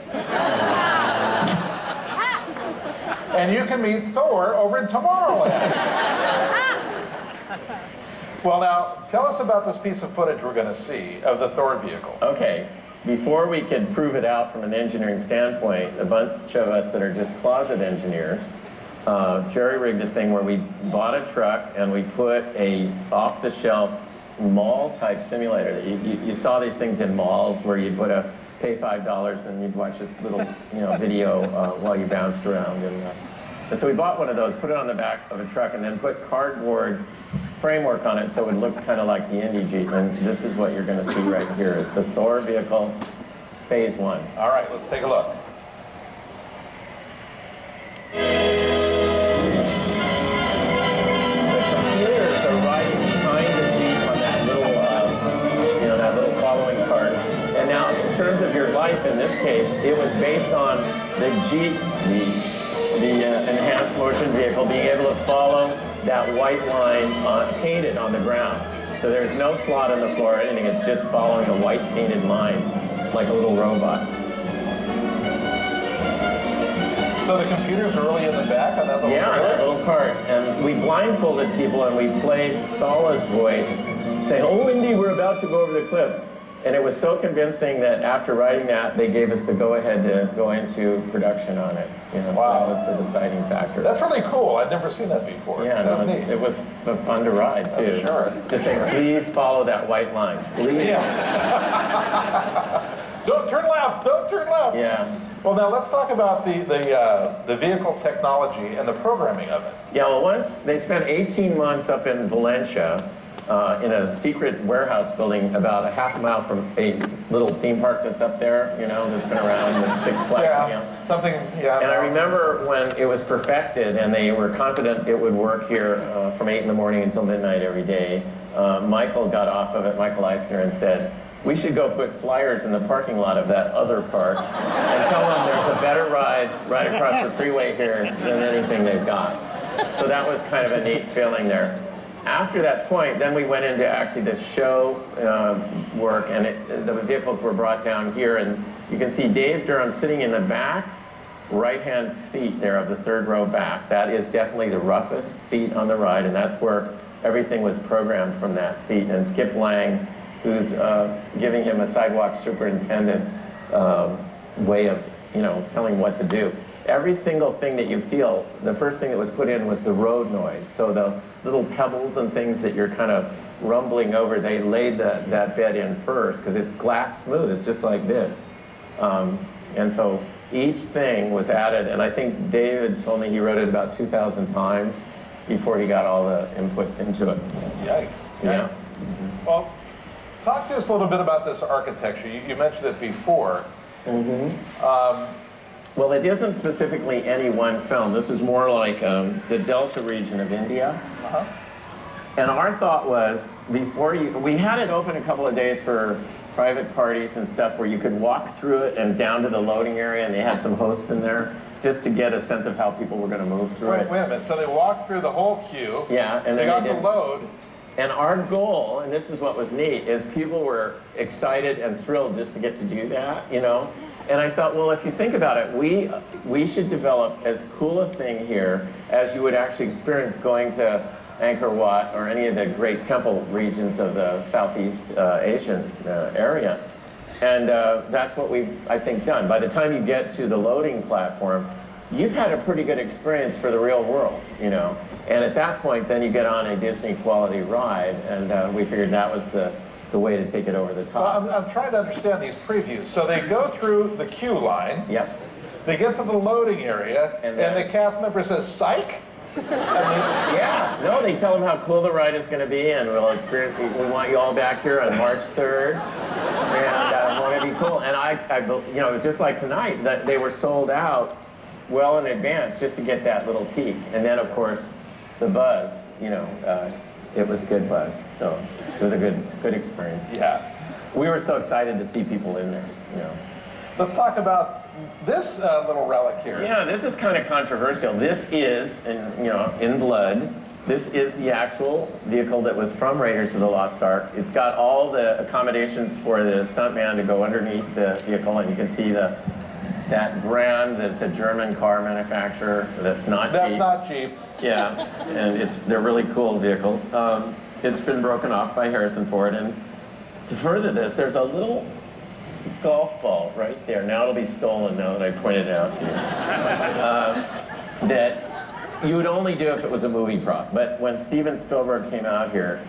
[SPEAKER 18] And you can meet Thor over in Tomorrowland. Well, now, tell us about this piece of footage we're going to see of the Thor vehicle.
[SPEAKER 10] Okay. Before we could prove it out from an engineering standpoint, a bunch of us that are just closet engineers jerry-rigged a thing where we bought a truck and we put a off-the-shelf mall-type simulator. You saw these things in malls where you'd pay $5 and you'd watch this little video while you bounced around. And so we bought one of those, put it on the back of a truck, and then put cardboard framework on it so it would look kind of like the Indy Jeep. And this is what you're going to see right here is the Thor vehicle, Phase 1.
[SPEAKER 18] All right, let's take a look.
[SPEAKER 10] In terms of your life in this case, it was based on the Jeep, the Enhanced Motion Vehicle, being able to follow that white line painted on the ground. So there's no slot in the floor or anything, it's just following a white painted line, like a little robot.
[SPEAKER 18] So the computers are really in the back on that little
[SPEAKER 10] trailer?
[SPEAKER 18] that
[SPEAKER 10] little cart. And we blindfolded people and we played Sala's voice, saying, "Oh, Indy, we're about to go over the cliff." And it was so convincing that after writing that, they gave us the go-ahead to go into production on it. So that was the deciding factor.
[SPEAKER 18] That's really cool. I'd never seen that before.
[SPEAKER 10] Yeah, no, it was fun to ride, too.
[SPEAKER 18] I'm sure.
[SPEAKER 10] Just saying, please follow that white line. Please.
[SPEAKER 18] Yeah. Don't turn left. Don't turn left.
[SPEAKER 10] Yeah.
[SPEAKER 18] Well, now let's talk about the vehicle technology and the programming of it.
[SPEAKER 10] Yeah, well, once they spent 18 months up in Valencia, in a secret warehouse building about a half a mile from a little theme park that's up there, that's been around with Six Flags.
[SPEAKER 18] Yeah,
[SPEAKER 10] And I remember when it was perfected and they were confident it would work here from 8 in the morning until midnight every day, Michael got off of it, Michael Eisner, and said, we should go put flyers in the parking lot of that other park and tell them there's a better ride right across the freeway here than anything they've got. So that was kind of a neat feeling there. After that point, then we went into actually the show work, and the vehicles were brought down here, and you can see Dave Durham sitting in the back right-hand seat there of the third row back. That is definitely the roughest seat on the ride, and that's where everything was programmed from that seat. And Skip Lang, who's giving him a sidewalk superintendent way of, telling what to do. Every single thing that you feel, the first thing that was put in was the road noise. So the little pebbles and things that you're kind of rumbling over, they laid that bed in first because it's glass smooth. It's just like this. And so each thing was added, and I think David told me he wrote it about 2,000 times before he got all the inputs into it.
[SPEAKER 18] Yikes.
[SPEAKER 10] Yeah.
[SPEAKER 18] Mm-hmm. Well, talk to us a little bit about this architecture. You mentioned it before.
[SPEAKER 10] Mm-hmm. Well, it isn't specifically any one film. This is more like the Delta region of India.
[SPEAKER 18] Uh-huh.
[SPEAKER 10] And our thought was, we had it open a couple of days for private parties and stuff where you could walk through it and down to the loading area, and they had some hosts in there just to get a sense of how people were going to move through it.
[SPEAKER 18] Wait a minute. So they walked through the whole queue.
[SPEAKER 10] Yeah, and
[SPEAKER 18] they
[SPEAKER 10] then
[SPEAKER 18] got to load.
[SPEAKER 10] And our goal, and this is what was neat, is people were excited and thrilled just to get to do that, And I thought, well, if you think about it, we should develop as cool a thing here as you would actually experience going to Angkor Wat or any of the great temple regions of the Southeast Asian area. And that's what we've, I think, done. By the time you get to the loading platform, you've had a pretty good experience for the real world, And at that point, then you get on a Disney quality ride, and we figured that was the way to take it over the top.
[SPEAKER 18] Well, I'm trying to understand these previews. So they go through the queue line.
[SPEAKER 10] Yep.
[SPEAKER 18] They get to the loading area, and the cast member says, "Psych."
[SPEAKER 10] Yeah. No, they tell them how cool the ride is going to be, and we want you all back here on March 3rd, and want to be cool. And it was just like tonight that they were sold out well in advance just to get that little peek. And then, of course, the buzz. It was good buzz, so it was a good experience.
[SPEAKER 18] Yeah.
[SPEAKER 10] We were so excited to see people in there,
[SPEAKER 18] Let's talk about this little relic here.
[SPEAKER 10] Yeah, this is kind of controversial. This is, in blood, this is the actual vehicle that was from Raiders of the Lost Ark. It's got all the accommodations for the stuntman to go underneath the vehicle, and you can see that brand that's a German car manufacturer that's not Jeep.
[SPEAKER 18] That's not Jeep.
[SPEAKER 10] Yeah, and they're really cool vehicles. It's been broken off by Harrison Ford, and to further this, there's a little golf ball right there. Now it'll be stolen now that I pointed it out to you. That you would only do if it was a movie prop. But when Steven Spielberg came out here,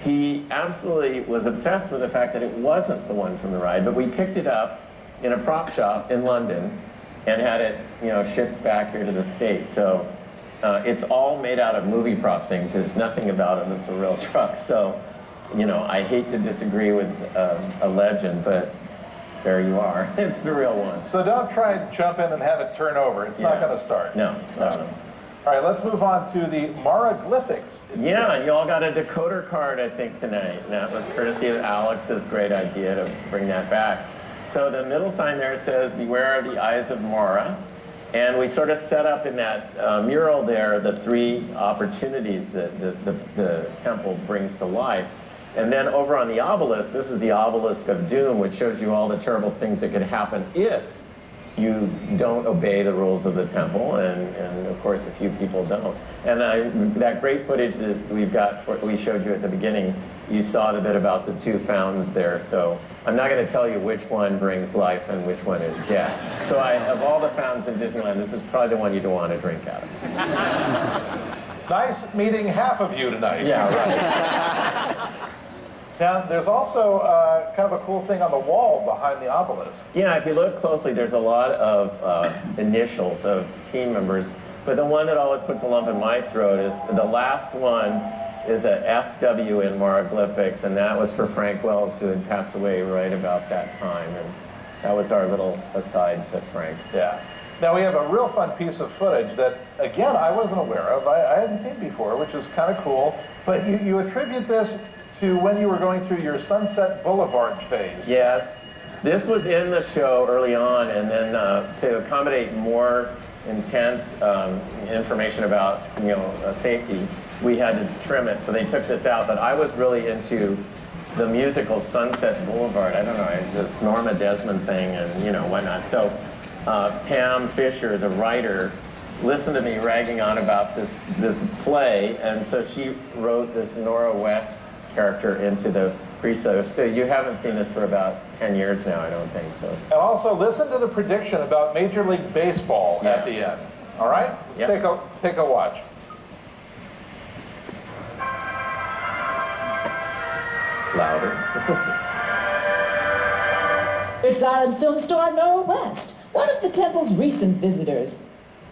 [SPEAKER 10] he absolutely was obsessed with the fact that it wasn't the one from the ride, but we picked it up in a prop shop in London and had it, shipped back here to the States. So it's all made out of movie prop things. There's nothing about it that's a real truck. So, I hate to disagree with a legend, but there you are. It's the real one.
[SPEAKER 18] So don't try and jump in and have it turn over. It's not going to start.
[SPEAKER 10] No.
[SPEAKER 18] All right, let's move on to the Maraglyphics.
[SPEAKER 10] Yeah, you all got a decoder card, I think, tonight. And that was courtesy of Alex's great idea to bring that back. So the middle sign there says, "Beware of the eyes of Mara." And we sort of set up in that mural there the 3 opportunities that the temple brings to life. And then over on the obelisk, this is the obelisk of doom, which shows you all the terrible things that could happen if you don't obey the rules of the temple, and of course a few people don't. And that great footage that we showed you at the beginning, you saw the bit about the 2 fountains there. So I'm not going to tell you which one brings life and which one is death. So of all the fountains in Disneyland, this is probably the one you don't want to drink out of.
[SPEAKER 18] Nice meeting half of you tonight.
[SPEAKER 10] Yeah, right.
[SPEAKER 18] Now, there's also kind of a cool thing on the wall behind the obelisk.
[SPEAKER 10] Yeah, if you look closely, there's a lot of initials of team members. But the one that always puts a lump in my throat is the last one is a FW in Maraglyphics, and that was for Frank Wells, who had passed away right about that time. And that was our little aside to Frank.
[SPEAKER 18] Yeah. Now, we have a real fun piece of footage that, again, I wasn't aware of. I hadn't seen before, which is kind of cool. But you attribute this to when you were going through your Sunset Boulevard phase.
[SPEAKER 10] Yes. This was in the show early on, and then to accommodate more intense information about safety, we had to trim it. So they took this out. But I was really into the musical Sunset Boulevard. I don't know, this Norma Desmond thing and whatnot. So Pam Fisher, the writer, listened to me ragging on about this play, and so she wrote this Nora West character into the pre-show. So you haven't seen this for about 10 years now, I don't think so.
[SPEAKER 18] And also listen to the prediction about Major League Baseball at the end. All right? Let's take a watch.
[SPEAKER 10] Louder.
[SPEAKER 21] Silent film star Nora West, one of the temple's recent visitors.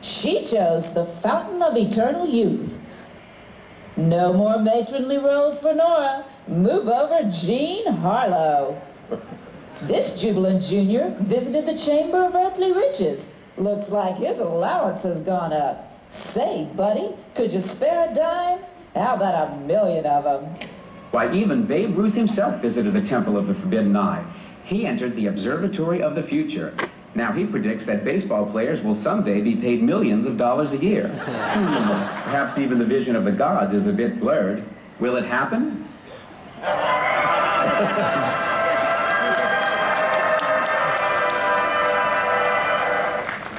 [SPEAKER 21] She chose the Fountain of Eternal Youth. No more matronly roles for Nora. Move over Jean Harlow. This jubilant junior visited the Chamber of Earthly Riches. Looks like his allowance has gone up. Say, buddy, could you spare a dime? How about 1 million of them?
[SPEAKER 22] Why, even Babe Ruth himself visited the Temple of the Forbidden Eye. He entered the Observatory of the Future. Now he predicts that baseball players will someday be paid millions of dollars a year. Perhaps even the vision of the gods is a bit blurred. Will it happen?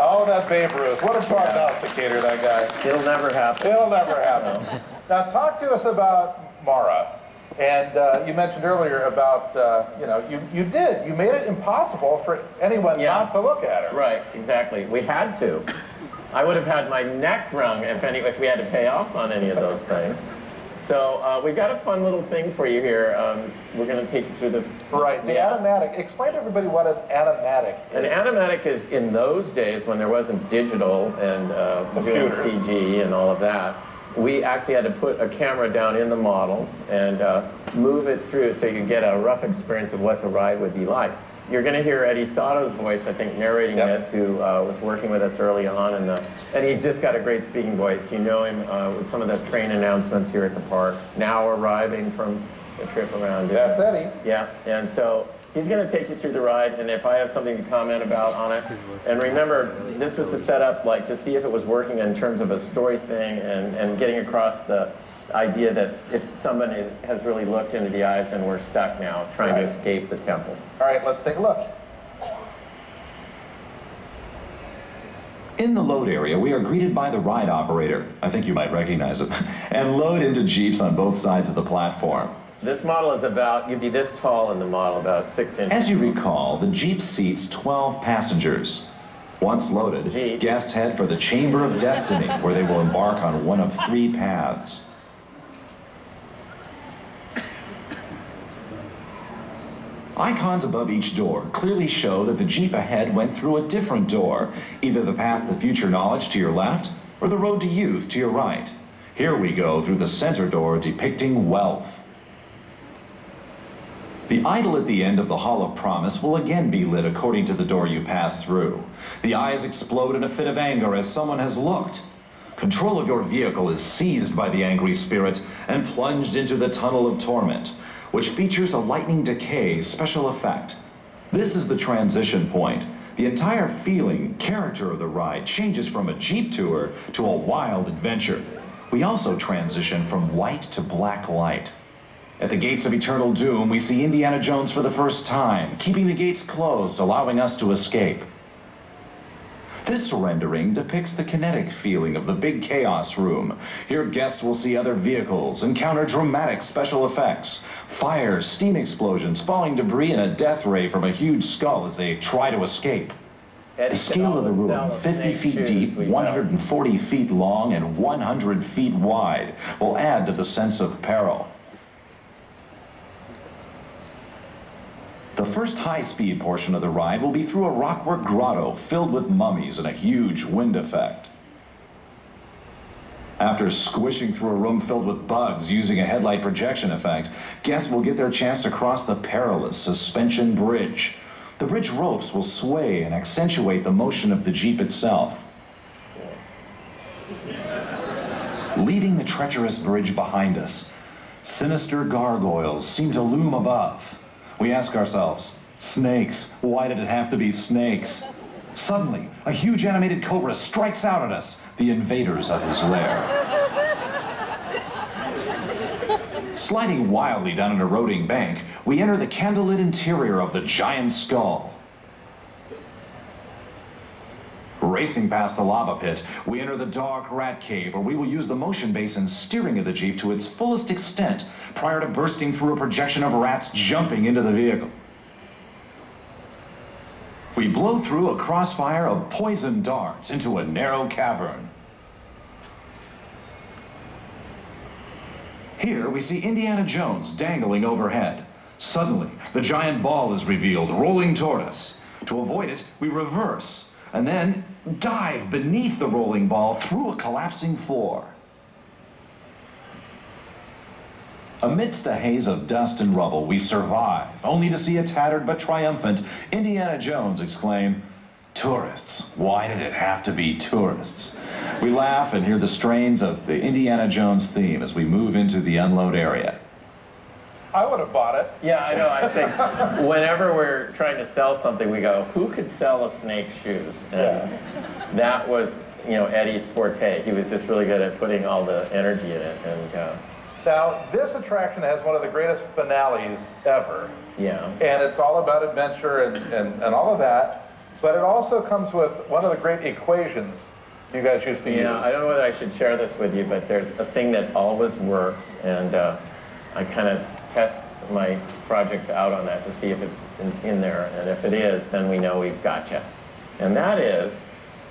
[SPEAKER 18] Oh, that Babe Ruth. What a prognosticator, that guy.
[SPEAKER 10] It'll never happen.
[SPEAKER 18] It'll never happen. Now talk to us about Mara. And you mentioned earlier about, you made it impossible for anyone not to look at her.
[SPEAKER 10] Right, exactly. We had to. I would have had my neck wrung if we had to pay off on any of those things. So we've got a fun little thing for you here. We're going to take you through the...
[SPEAKER 18] Right, the animatic. Explain to everybody what an animatic is.
[SPEAKER 10] An animatic is, in those days when there wasn't digital and doing CG and all of that, we actually had to put a camera down in the models and move it through so you get a rough experience of what the ride would be like. You're going to hear Eddie Sato's voice, I think, narrating this, who was working with us early on, and he's just got a great speaking voice. You know him with some of the train announcements here at the park. Now arriving from the trip around.
[SPEAKER 18] That's Eddie.
[SPEAKER 10] Yeah, and so he's going to take you through the ride, and if I have something to comment about on it. And remember, this was to set up, to see if it was working in terms of a story thing and getting across the idea that if somebody has really looked into the eyes and we're stuck now trying to escape the temple.
[SPEAKER 18] All right, let's take a look.
[SPEAKER 23] In the load area, we are greeted by the ride operator. I think you might recognize him. And load into Jeeps on both sides of the platform.
[SPEAKER 10] This model is you'd be this tall in the model, about 6 inches.
[SPEAKER 23] As you recall, the Jeep seats 12 passengers. Once loaded, guests head for the Chamber of Destiny, where they will embark on one of 3 paths. Icons above each door clearly show that the Jeep ahead went through a different door, either the path to future knowledge to your left, or the road to youth to your right. Here we go through the center door depicting wealth. The idol at the end of the Hall of Promise will again be lit according to the door you pass through. The eyes explode in a fit of anger as someone has looked. Control of your vehicle is seized by the angry spirit and plunged into the tunnel of torment, which features a lightning decay special effect. This is the transition point. The entire feeling, character of the ride changes from a Jeep tour to a wild adventure. We also transition from white to black light. At the gates of eternal doom, we see Indiana Jones for the first time, keeping the gates closed, allowing us to escape. This rendering depicts the kinetic feeling of the big chaos room. Here guests will see other vehicles, encounter dramatic special effects, fire, steam explosions, falling debris, and a death ray from a huge skull as they try to escape. The scale of the room, 50 feet deep, 140 feet long, and 100 feet wide, will add to the sense of peril. The first high-speed portion of the ride will be through a rockwork grotto filled with mummies and a huge wind effect. After squishing through a room filled with bugs using a headlight projection effect, guests will get their chance to cross the perilous suspension bridge. The bridge ropes will sway and accentuate the motion of the Jeep itself. Leaving the treacherous bridge behind us, Sinister gargoyles seem to loom above. We ask ourselves, snakes, why did it have to be snakes? Suddenly, a huge animated cobra strikes out at us, the invaders of his lair. Sliding wildly down an eroding bank, we enter the candlelit interior of the giant skull. Racing past the lava pit, we enter the dark rat cave where we will use the motion basin steering of the Jeep to its fullest extent prior to bursting through a projection of rats jumping into the vehicle. We blow through a crossfire of poison darts into a narrow cavern. Here we see Indiana Jones dangling overhead. Suddenly, the giant ball is revealed, rolling toward us. To avoid it, we reverse, and then dive beneath the rolling ball through a collapsing floor. Amidst a haze of dust and rubble, we survive, only to see a tattered but triumphant Indiana Jones exclaim, "Tourists, why did it have to be tourists?" We laugh and hear the strains of the Indiana Jones theme as we move into the unload area.
[SPEAKER 18] I would have bought it.
[SPEAKER 10] Yeah, I know. I think whenever we're trying to sell something, we go, who could sell a snake shoes? And that was, Eddie's forte. He was just really good at putting all the energy in it. And
[SPEAKER 18] now, this attraction has one of the greatest finales ever.
[SPEAKER 10] Yeah.
[SPEAKER 18] And it's all about adventure and all of that. But it also comes with one of the great equations you guys used to use.
[SPEAKER 10] Yeah, I don't know whether I should share this with you, but there's a thing that always works, and I kind of test my projects out on that to see if it's in there, and if it is, then we know we've got you. And that is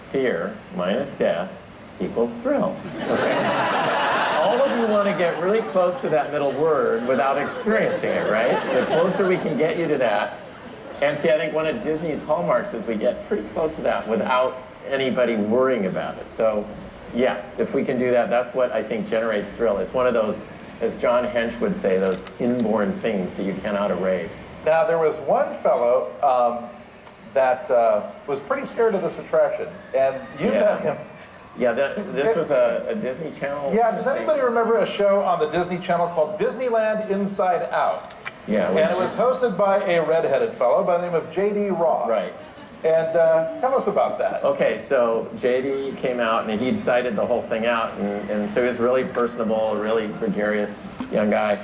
[SPEAKER 10] fear minus death equals thrill. Okay? All of you want to get really close to that middle word without experiencing it, right? The closer we can get you to that. And see, I think one of Disney's hallmarks is we get pretty close to that without anybody worrying about it. So, yeah, if we can do that, that's what I think generates thrill. It's one of those, as John Hench would say, those inborn things that you cannot erase.
[SPEAKER 18] Now, there was one fellow that was pretty scared of this attraction, and you met him.
[SPEAKER 10] Yeah, this was a Disney Channel.
[SPEAKER 18] Yeah, does anybody remember a show on the Disney Channel called Disneyland Inside Out?
[SPEAKER 10] Yeah.
[SPEAKER 18] And it was hosted by a redheaded fellow by the name of J.D. Roth.
[SPEAKER 10] Right.
[SPEAKER 18] And tell us about that.
[SPEAKER 10] Okay, so JD came out and he'd cited the whole thing out, and so he was really personable, a really gregarious young guy.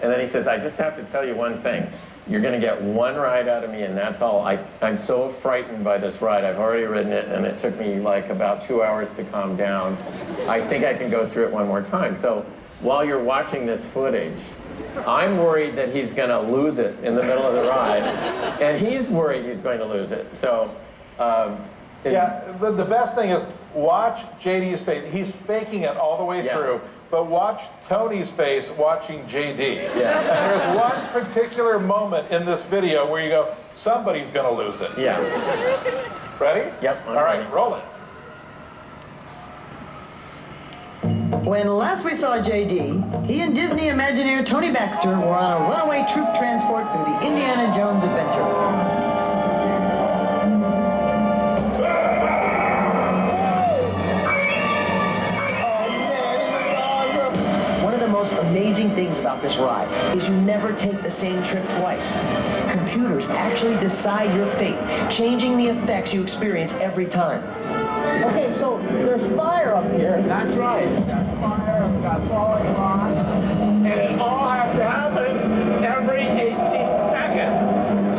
[SPEAKER 10] And then he says, I just have to tell you one thing. You're going to get one ride out of me, and that's all. I'm so frightened by this ride. I've already ridden it, and it took me like about 2 hours to calm down. I think I can go through it one more time. So while you're watching this footage, I'm worried that he's going to lose it in the middle of the ride, and he's worried he's going to lose it. So,
[SPEAKER 18] yeah, the best thing is watch JD's face. He's faking it all the way through, but watch Tony's face watching JD.
[SPEAKER 10] Yeah.
[SPEAKER 18] And there's one particular moment in this video where you go, somebody's going to lose it.
[SPEAKER 10] Yeah.
[SPEAKER 18] Ready?
[SPEAKER 10] Yep.
[SPEAKER 18] All right, roll it.
[SPEAKER 21] When last we saw JD, he and Disney Imagineer Tony Baxter were on a runaway troop transport through the Indiana Jones adventure. One of the most amazing things about this ride is you never take the same trip twice. Computers actually decide your fate, changing the effects you experience every time.
[SPEAKER 1] Okay, so there's fire up here.
[SPEAKER 7] That's right. We've got fire, we've got falling rock. And it all has to happen every 18 seconds.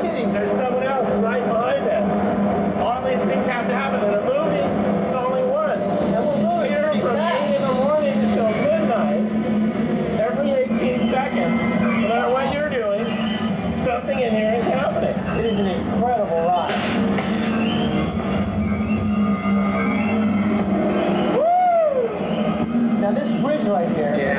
[SPEAKER 1] You're kidding.
[SPEAKER 7] There's someone else right behind us. All these things have to happen. In a movie, it's only one.
[SPEAKER 1] And we're moving
[SPEAKER 7] Here
[SPEAKER 1] pretty
[SPEAKER 7] from
[SPEAKER 1] fast.
[SPEAKER 7] 8 in the morning until midnight, every 18 seconds, no matter what you're doing, something in here is happening.
[SPEAKER 1] It is an incredible ride. Now this bridge right here,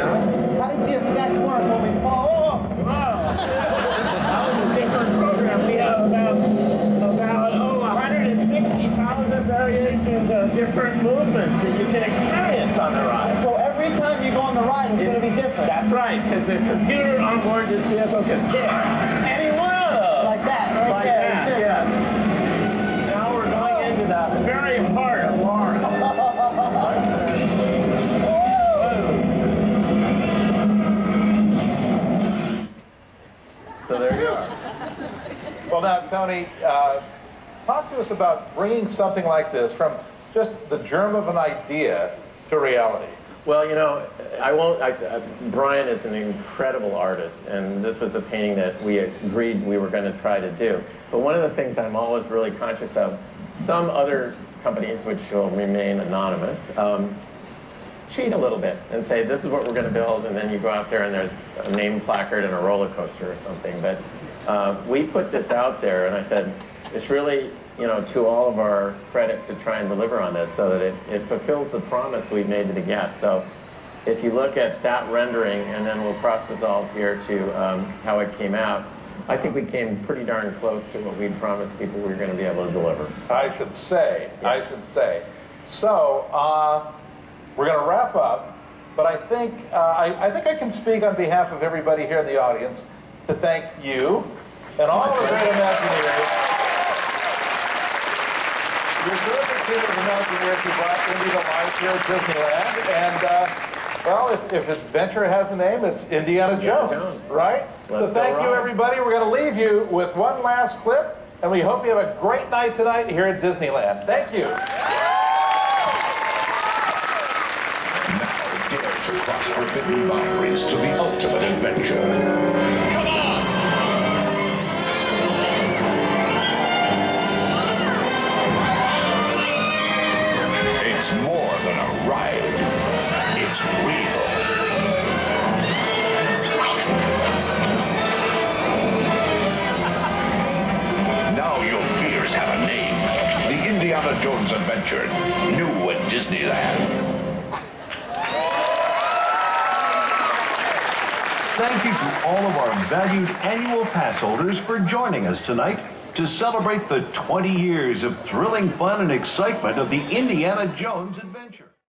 [SPEAKER 1] how does the effect work when we fall? Oh!
[SPEAKER 7] Wow. That was a different program. We have about 160,000 variations of different movements that you can experience on the ride.
[SPEAKER 1] So every time you go on the ride, it's going to be different.
[SPEAKER 7] That's right, because the computer on board this vehicle can pick any one of those.
[SPEAKER 1] Like that, right
[SPEAKER 7] like
[SPEAKER 1] there.
[SPEAKER 7] that, yes. Now we're going into the very heart of Laura.
[SPEAKER 18] Well, now, Tony, talk to us about bringing something like this from just the germ of an idea to reality.
[SPEAKER 10] Well, you know, Brian is an incredible artist, and this was a painting that we agreed we were going to try to do. But one of the things I'm always really conscious of, some other companies, which will remain anonymous, cheat a little bit and say, this is what we're going to build, and then you go out there and there's a name placard and a roller coaster or something. But we put this out there, and I said, it's really, you know, to all of our credit to try and deliver on this so that it fulfills the promise we've made to the guests. So if you look at that rendering, and then we'll cross-dissolve here to how it came out, I think we came pretty darn close to what we'd promised people we were going to be able to deliver.
[SPEAKER 18] I should say. So, we're going to wrap up, but I think I can speak on behalf of everybody here in the audience to thank you and all of the great Imagineers. You're terrific team of Imagineers who brought Indy to life here at Disneyland. And, well, if adventure has a name, it's Indiana Jones, right? So thank you, everybody. We're going to leave you with one last clip, and we hope you have a great night tonight here at Disneyland. Thank you.
[SPEAKER 5] Dare to cross forbidden boundaries to the ultimate adventure. Come on! It's more than a ride. It's real. Now your fears have a name. The Indiana Jones Adventure, new at Disneyland.
[SPEAKER 17] Thank you to all of our valued annual pass holders for joining us tonight to celebrate the 20 years of thrilling fun and excitement of the Indiana Jones Adventure.